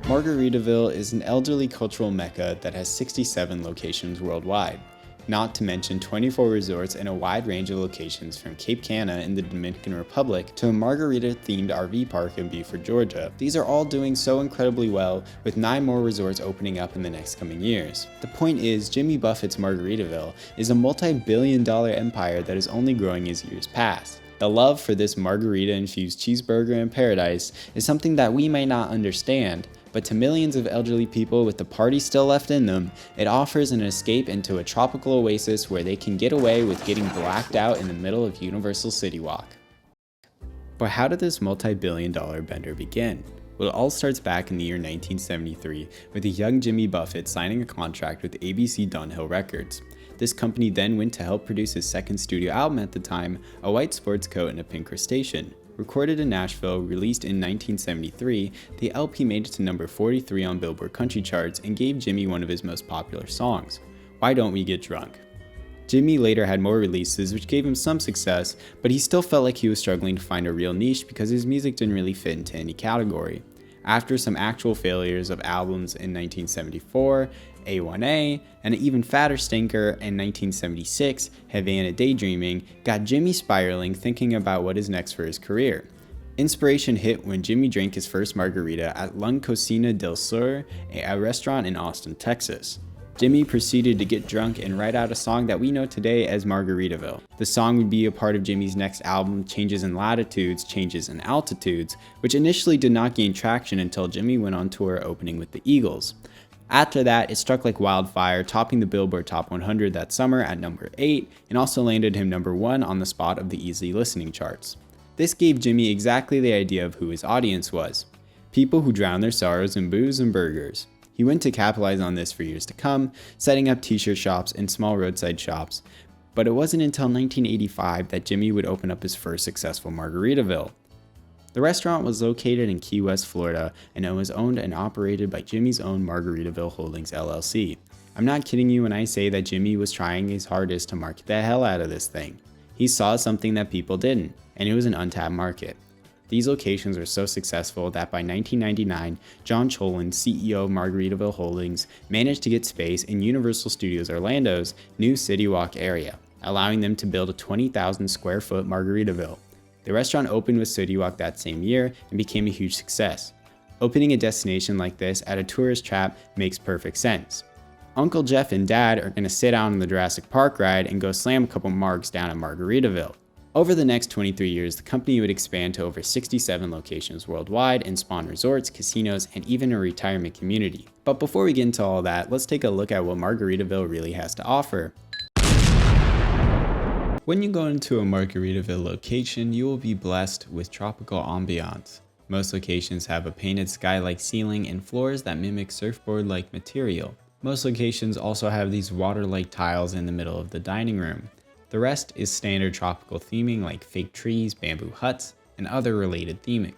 Margaritaville is an elderly cultural mecca that has 67 locations worldwide, not to mention 24 resorts and a wide range of locations from Cape Cana in the Dominican Republic to a Margarita-themed RV park in Beaufort, Georgia. These are all doing so incredibly well, with 9 more resorts opening up in the next coming years. The point is, Jimmy Buffett's Margaritaville is a multi-billion-dollar empire that is only growing as years pass. The love for this margarita-infused cheeseburger in paradise is something that we may not understand, but to millions of elderly people with the party still left in them, it offers an escape into a tropical oasis where they can get away with getting blacked out in the middle of Universal City Walk. But how did this multi-billion-dollar bender begin? Well, it all starts back in the year 1973 with a young Jimmy Buffett signing a contract with ABC Dunhill Records. This company then went to help produce his second studio album at the time, A White Sports Coat and a Pink Crustacean. Recorded in Nashville, released in 1973, the LP made it to number 43 on Billboard country charts and gave Jimmy one of his most popular songs, Why Don't We Get Drunk? Jimmy later had more releases which gave him some success, but he still felt like he was struggling to find a real niche because his music didn't really fit into any category. After some actual failures of albums in 1974, A1A, and an even fatter stinker in 1976, Havana Daydreaming, got Jimmy spiraling, thinking about what is next for his career. Inspiration hit when Jimmy drank his first margarita at La Cocina del Sur, a restaurant in Austin, Texas. Jimmy proceeded to get drunk and write out a song that we know today as Margaritaville. The song would be a part of Jimmy's next album, Changes in Latitudes, Changes in Altitudes, which initially did not gain traction until Jimmy went on tour opening with the Eagles. After that, it struck like wildfire, topping the Billboard Top 100 that summer at number 8, and also landed him number 1 on the spot of the easy listening charts. This gave Jimmy exactly the idea of who his audience was: people who drown their sorrows in booze and burgers. He went to capitalize on this for years to come, setting up t-shirt shops and small roadside shops, but it wasn't until 1985 that Jimmy would open up his first successful Margaritaville. The restaurant was located in Key West, Florida, and it was owned and operated by Jimmy's own Margaritaville Holdings LLC. I'm not kidding you when I say that Jimmy was trying his hardest to market the hell out of this thing. He saw something that people didn't, and it was an untapped market. These locations were so successful that by 1999, John Cholin, CEO of Margaritaville Holdings, managed to get space in Universal Studios Orlando's new City Walk area, allowing them to build a 20,000 square foot Margaritaville. The restaurant opened with City Walk that same year and became a huge success. Opening a destination like this at a tourist trap makes perfect sense. Uncle Jeff and Dad are going to sit down on the Jurassic Park ride and go slam a couple margs down at Margaritaville. Over the next 23 years, the company would expand to over 67 locations worldwide and spawn resorts, casinos, and even a retirement community. But before we get into all that, let's take a look at what Margaritaville really has to offer. When you go into a Margaritaville location, you will be blessed with tropical ambiance. Most locations have a painted sky-like ceiling and floors that mimic surfboard-like material. Most locations also have these water-like tiles in the middle of the dining room. The rest is standard tropical theming like fake trees, bamboo huts, and other related theming.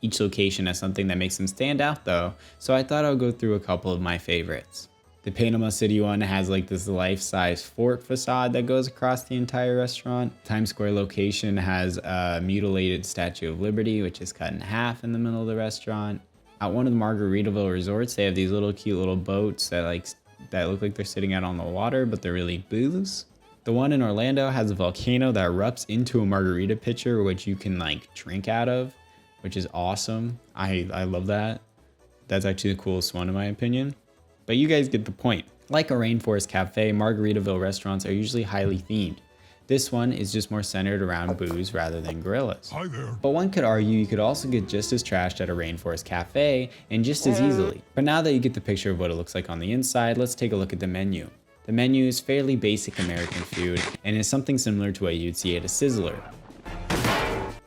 Each location has something that makes them stand out though, so I thought I'll go through a couple of my favorites. The Panama City one has like this life-size fort facade that goes across the entire restaurant. Times Square location has a mutilated Statue of Liberty, which is cut in half in the middle of the restaurant. At one of the Margaritaville resorts, they have these little cute little boats that look like they're sitting out on the water, but they're really booths. The one in Orlando has a volcano that erupts into a margarita pitcher, which you can like drink out of, which is awesome. I love that. That's actually the coolest one in my opinion. But you guys get the point. Like a rainforest cafe, Margaritaville restaurants are usually highly themed. This one is just more centered around booze rather than gorillas. Hi there. But one could argue you could also get just as trashed at a rainforest cafe and just as easily. But now that you get the picture of what it looks like on the inside, let's take a look at the menu. The menu is fairly basic American food and is something similar to what you'd see at a Sizzler.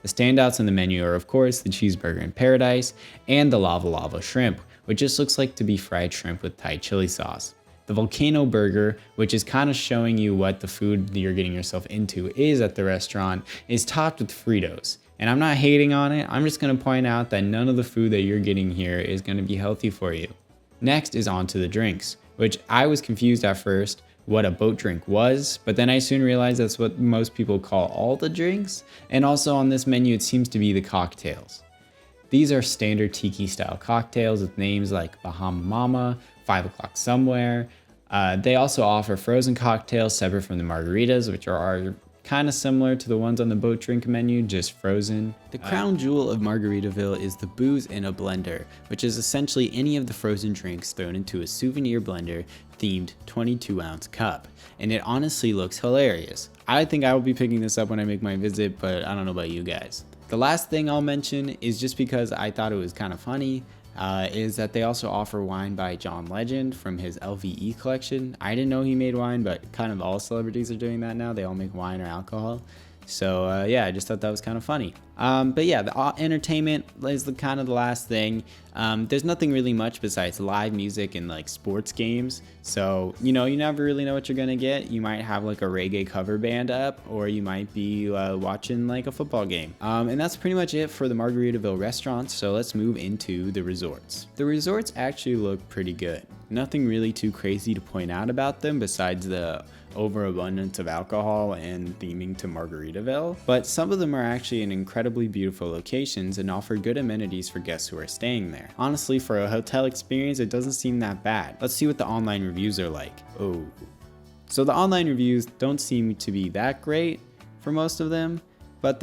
The standouts in the menu are of course the cheeseburger in paradise and the lava lava shrimp, which just looks like to be fried shrimp with Thai chili sauce. The volcano burger, which is kind of showing you what the food that you're getting yourself into is at the restaurant, is topped with Fritos. And I'm not hating on it, I'm just going to point out that none of the food that you're getting here is going to be healthy for you. Next is on to the drinks, which I was confused at first what a boat drink was, but then I soon realized that's what most people call all the drinks. And also on this menu, it seems to be the cocktails. These are standard tiki style cocktails with names like Bahama Mama, 5 o'clock somewhere. They also offer frozen cocktails separate from the margaritas, which are kind of similar to the ones on the boat drink menu, just frozen. The crown jewel of Margaritaville is the booze in a blender, which is essentially any of the frozen drinks thrown into a souvenir blender themed 22-ounce cup. And it honestly looks hilarious. I think I will be picking this up when I make my visit, but I don't know about you guys. The last thing I'll mention is just because I thought it was kind of funny, is that they also offer wine by John Legend from his LVE collection. I didn't know he made wine, but kind of all celebrities are doing that now. They all make wine or alcohol. So yeah, I just thought that was kind of funny. But yeah, the entertainment is the kind of the last thing. There's nothing really much besides live music and like sports games. So, you know, you never really know what you're gonna get. You might have like a reggae cover band up, or you might be watching like a football game. And that's pretty much it for the Margaritaville restaurants. So let's move into the resorts. The resorts actually look pretty good. Nothing really too crazy to point out about them besides the overabundance of alcohol and theming to Margaritaville, but some of them are actually in incredibly beautiful locations and offer good amenities for guests who are staying there. Honestly, for a hotel experience, it doesn't seem that bad. Let's see what the online reviews are like. Oh, so the online reviews don't seem to be that great for most of them, but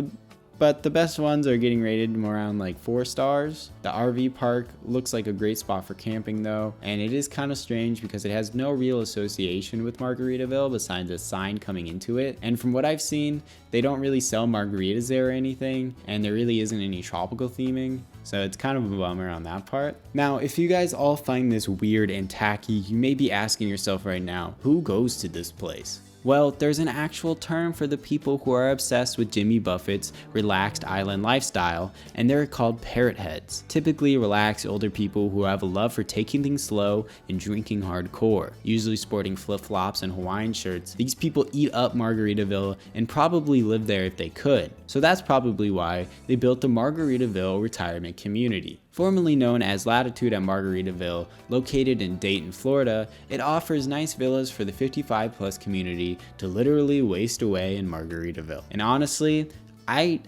the best ones are getting rated around like 4 stars. The RV park looks like a great spot for camping though, and it is kind of strange because it has no real association with Margaritaville besides a sign coming into it. And from what I've seen, they don't really sell margaritas there or anything, and there really isn't any tropical theming. So it's kind of a bummer on that part. Now, if you guys all find this weird and tacky, you may be asking yourself right now, who goes to this place? Well, there's an actual term for the people who are obsessed with Jimmy Buffett's relaxed island lifestyle, and they're called Parrotheads. Typically relaxed older people who have a love for taking things slow and drinking hardcore, usually sporting flip-flops and Hawaiian shirts. These people eat up Margaritaville and probably live there if they could. So that's probably why they built the Margaritaville retirement community. Formerly known as Latitude at Margaritaville, located in Dayton, Florida, it offers nice villas for the 55+ community to literally waste away in Margaritaville. And honestly, I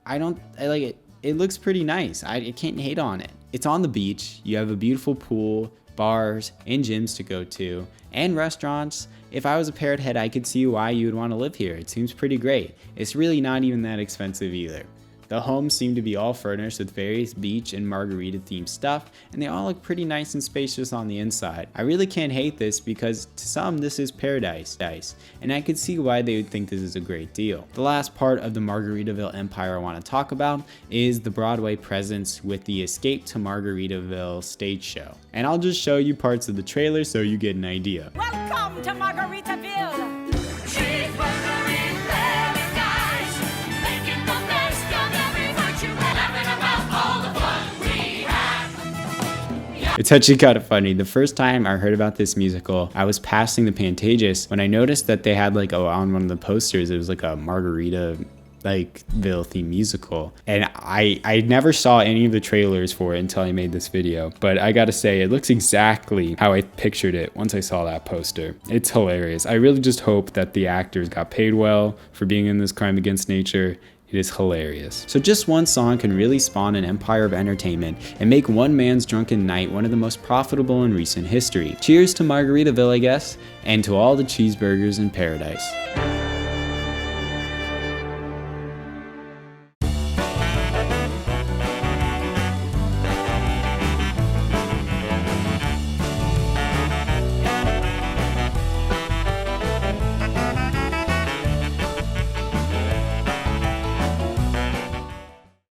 like it. It looks pretty nice. I can't hate on it. It's on the beach. You have a beautiful pool, bars, and gyms to go to, and restaurants. If I was a Parrothead, I could see why you would want to live here. It seems pretty great. It's really not even that expensive either. The homes seem to be all furnished with various beach and margarita themed stuff, and they all look pretty nice and spacious on the inside. I really can't hate this because to some this is paradise, and I could see why they would think this is a great deal. The last part of the Margaritaville empire I want to talk about is the Broadway presence with the Escape to Margaritaville stage show. And I'll just show you parts of the trailer so you get an idea. Welcome to Margaritaville! It's actually kind of funny. The first time I heard about this musical, I was passing the Pantages when I noticed that they had like on one of the posters, it was like a Margaritaville themed musical. And I never saw any of the trailers for it until I made this video. But I gotta say, it looks exactly how I pictured it once I saw that poster. It's hilarious. I really just hope that the actors got paid well for being in this crime against nature. It is hilarious. So just one song can really spawn an empire of entertainment and make one man's drunken night one of the most profitable in recent history. Cheers to Margaritaville, I guess, and to all the cheeseburgers in paradise.